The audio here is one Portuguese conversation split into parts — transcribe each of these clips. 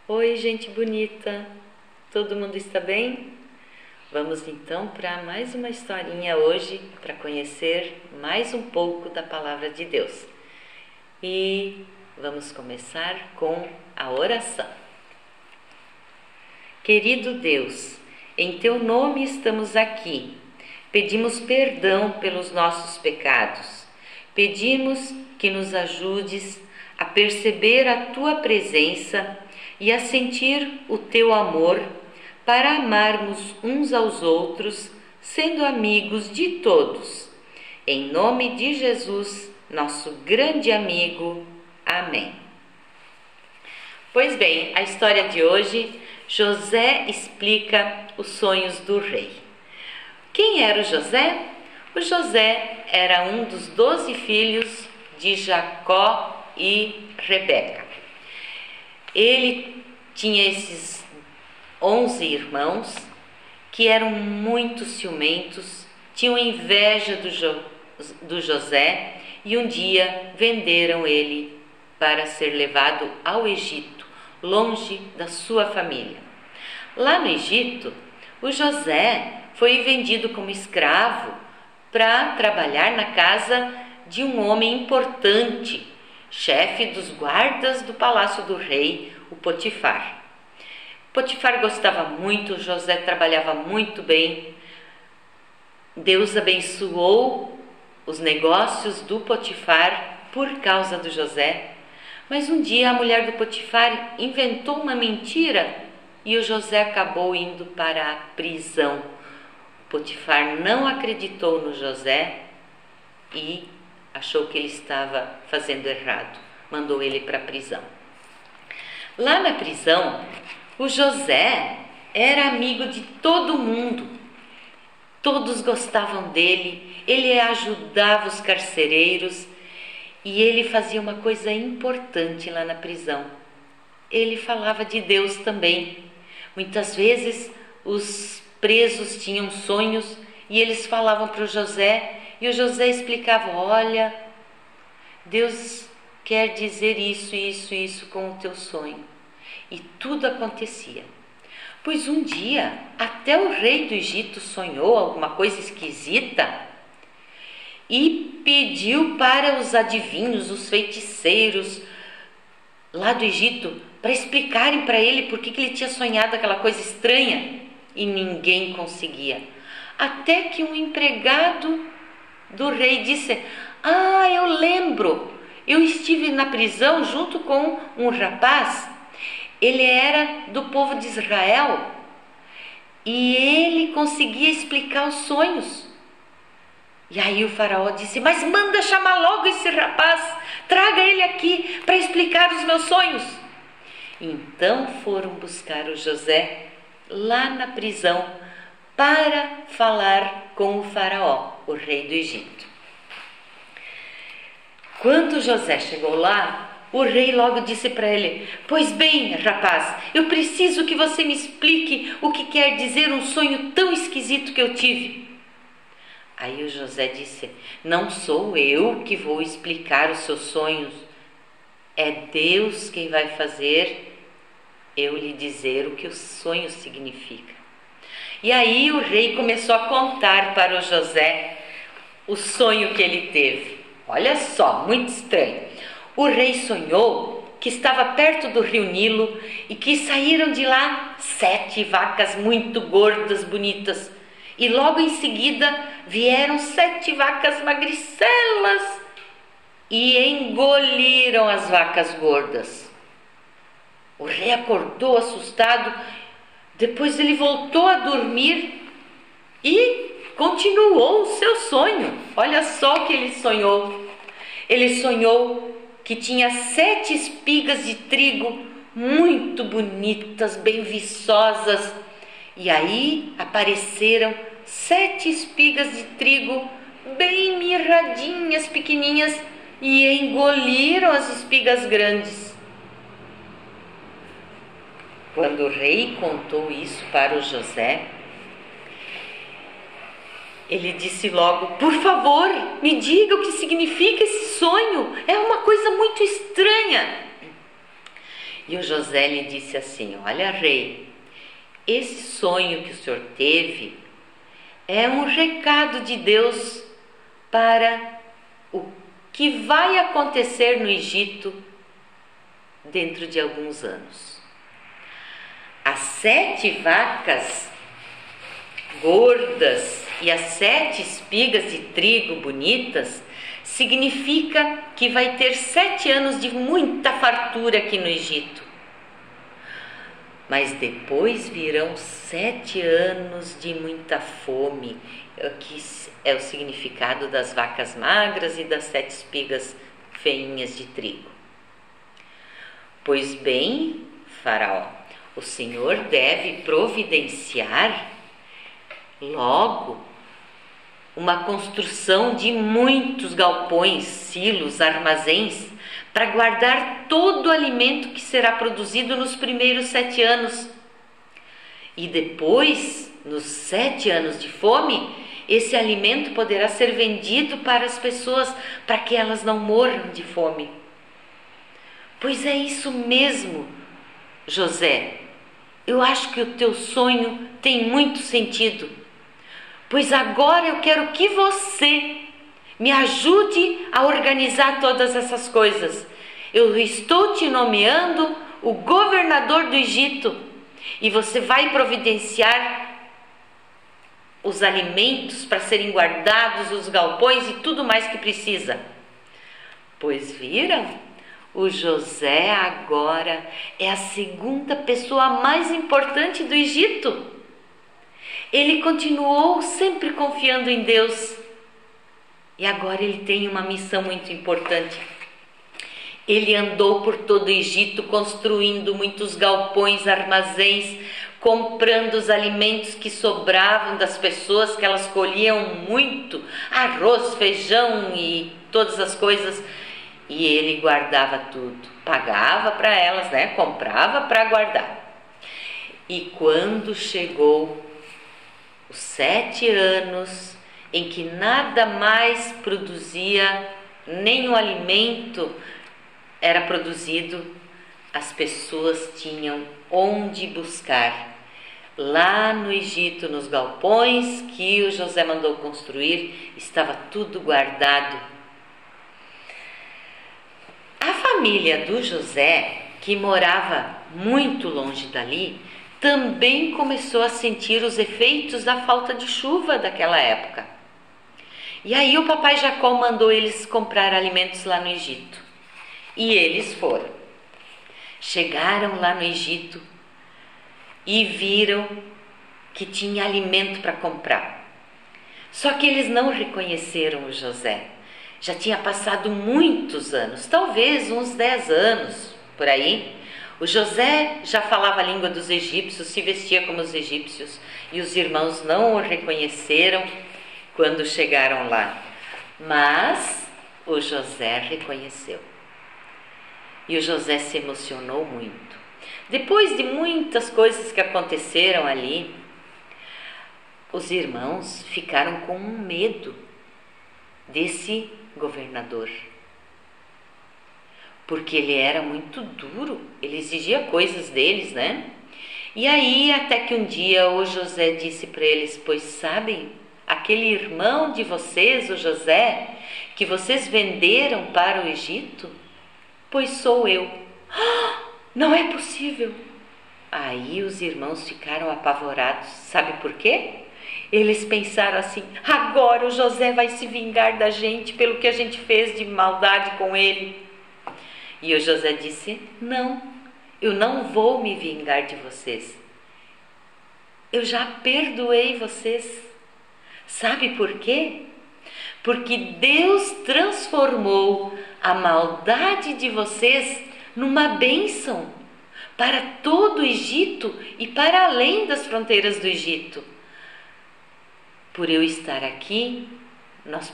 Oi, gente bonita! Todo mundo está bem? Vamos então para mais uma historinha hoje para conhecer mais um pouco da Palavra de Deus. E vamos começar com a oração. Querido Deus, em Teu nome estamos aqui. Pedimos perdão pelos nossos pecados. Pedimos que nos ajudes a perceber a Tua presença e a sentir o Teu amor para amarmos uns aos outros, sendo amigos de todos. Em nome de Jesus, nosso grande amigo. Amém. Pois bem, a história de hoje, José explica os sonhos do rei. Quem era o José? O José era um dos 12 filhos de Jacó e Rebeca. Ele tinha esses 11 irmãos que eram muito ciumentos, tinham inveja do José e um dia venderam ele para ser levado ao Egito, longe da sua família. Lá no Egito, o José foi vendido como escravo para trabalhar na casa de um homem importante, chefe dos guardas do palácio do rei, o Potifar. Potifar gostava muito, José trabalhava muito bem. Deus abençoou os negócios do Potifar por causa do José. Mas um dia a mulher do Potifar inventou uma mentira e o José acabou indo para a prisão. Potifar não acreditou no José e achou que ele estava fazendo errado. Mandou ele para a prisão. Lá na prisão, o José era amigo de todo mundo. Todos gostavam dele, ele ajudava os carcereiros e ele fazia uma coisa importante lá na prisão. Ele falava de Deus também. Muitas vezes os presos tinham sonhos e eles falavam para o José e o José explicava: olha, Deus quer dizer isso com o teu sonho. E tudo acontecia. Pois um dia, até o rei do Egito sonhou alguma coisa esquisita e pediu para os adivinhos, os feiticeiros lá do Egito, para explicarem para ele por que ele tinha sonhado aquela coisa estranha. E ninguém conseguia. Até que um empregado do rei disse: ah, eu lembro, eu estive na prisão junto com um rapaz. Ele era do povo de Israel e ele conseguia explicar os sonhos. E aí o faraó disse: mas manda chamar logo esse rapaz, traga ele aqui para explicar os meus sonhos. Então foram buscar o José lá na prisão para falar com o faraó, o rei do Egito. Quando José chegou lá, o rei logo disse para ele: pois bem, rapaz, eu preciso que você me explique o que quer dizer um sonho tão esquisito que eu tive. Aí o José disse: não sou eu que vou explicar os seus sonhos, é Deus quem vai fazer eu lhe dizer o que o sonho significa. E aí o rei começou a contar para o José o sonho que ele teve. Olha só, muito estranho. O rei sonhou que estava perto do rio Nilo e que saíram de lá 7 vacas muito gordas, bonitas. E logo em seguida vieram 7 vacas magricelas e engoliram as vacas gordas. O rei acordou assustado, depois ele voltou a dormir e continuou o seu sonho. Olha só o que ele sonhou. Ele sonhou que tinha 7 espigas de trigo muito bonitas, bem viçosas. E aí apareceram 7 espigas de trigo bem mirradinhas, pequeninhas, e engoliram as espigas grandes. Quando o rei contou isso para o José, ele disse logo: por favor, me diga o que significa esse sonho, é uma coisa muito estranha. E o José lhe disse assim: olha, rei, esse sonho que o senhor teve é um recado de Deus para o que vai acontecer no Egito dentro de alguns anos. As 7 vacas gordas e as 7 espigas de trigo bonitas significa que vai ter 7 anos de muita fartura aqui no Egito. Mas depois virão 7 anos de muita fome, que é o significado das vacas magras e das 7 espigas feinhas de trigo. Pois bem, Faraó, o Senhor deve providenciar logo uma construção de muitos galpões, silos, armazéns, para guardar todo o alimento que será produzido nos primeiros 7 anos. E depois, nos 7 anos de fome, esse alimento poderá ser vendido para as pessoas, para que elas não morram de fome. Pois é isso mesmo, José. Eu acho que o teu sonho tem muito sentido. Pois agora eu quero que você me ajude a organizar todas essas coisas. Eu estou te nomeando o governador do Egito e você vai providenciar os alimentos para serem guardados, os galpões e tudo mais que precisa. Pois viram? O José agora é a segunda pessoa mais importante do Egito. Ele continuou sempre confiando em Deus. E agora ele tem uma missão muito importante. Ele andou por todo o Egito construindo muitos galpões, armazéns, comprando os alimentos que sobravam das pessoas, que elas colhiam muito, arroz, feijão e todas as coisas. E ele guardava tudo, pagava para elas, comprava para guardar. E quando chegou os 7 anos em que nada mais produzia, nenhum alimento era produzido, as pessoas tinham onde buscar. Lá no Egito, nos galpões que o José mandou construir, estava tudo guardado. A família do José, que morava muito longe dali, também começou a sentir os efeitos da falta de chuva daquela época. E aí o papai Jacó mandou eles comprar alimentos lá no Egito. E eles foram. Chegaram lá no Egito e viram que tinha alimento para comprar. Só que eles não reconheceram o José. Já tinha passado muitos anos, talvez uns 10 anos por aí. O José já falava a língua dos egípcios, se vestia como os egípcios, e os irmãos não o reconheceram quando chegaram lá. Mas o José reconheceu. E o José se emocionou muito. Depois de muitas coisas que aconteceram ali, os irmãos ficaram com medo desse governador, porque ele era muito duro, ele exigia coisas deles, E aí até que um dia o José disse para eles: pois sabem, aquele irmão de vocês, o José, que vocês venderam para o Egito, pois sou eu. Não é possível. Aí os irmãos ficaram apavorados. Sabe por quê? Eles pensaram assim: agora o José vai se vingar da gente pelo que a gente fez de maldade com ele. E o José disse: não, eu não vou me vingar de vocês. Eu já perdoei vocês. Sabe por quê? Porque Deus transformou a maldade de vocês numa bênção para todo o Egito e para além das fronteiras do Egito. Por eu estar aqui, nós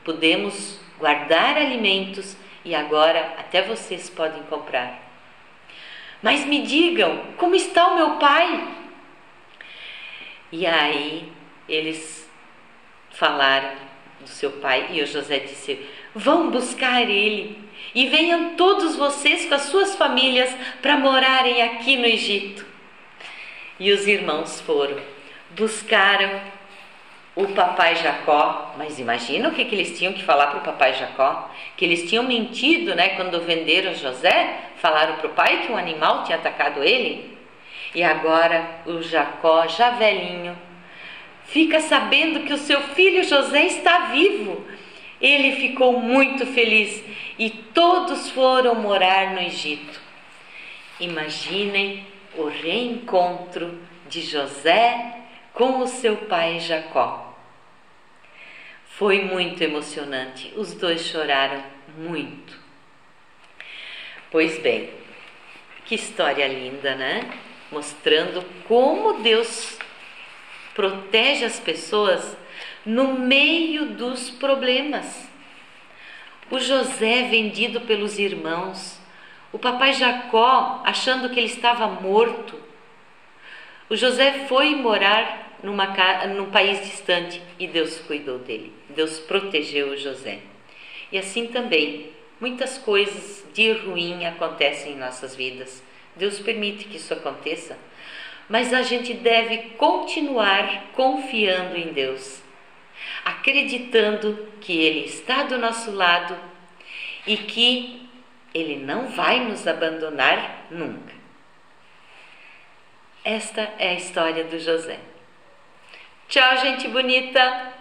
podemos guardar alimentos e agora até vocês podem comprar. Mas me digam, como está o meu pai? E aí eles falaram do seu pai e o José disse: vão buscar ele e venham todos vocês com as suas famílias para morarem aqui no Egito. E os irmãos foram, buscaram o papai Jacó, mas imagina o que eles tinham que falar para o papai Jacó, que eles tinham mentido, né? Quando venderam José, falaram para o pai que um animal tinha atacado ele. E agora o Jacó, já velhinho, fica sabendo que o seu filho José está vivo. Ele ficou muito feliz e todos foram morar no Egito. Imaginem o reencontro de José com o seu pai Jacó. Foi muito emocionante, os dois choraram muito. Pois bem, que história linda, né? Mostrando como Deus protege as pessoas no meio dos problemas. O José vendido pelos irmãos, o papai Jacó achando que ele estava morto. O José foi morar num país distante e Deus cuidou dele. Deus protegeu o José. E assim também, muitas coisas de ruim acontecem em nossas vidas. Deus permite que isso aconteça, mas a gente deve continuar confiando em Deus, acreditando que Ele está do nosso lado e que Ele não vai nos abandonar nunca. Esta é a história do José. Tchau, gente bonita!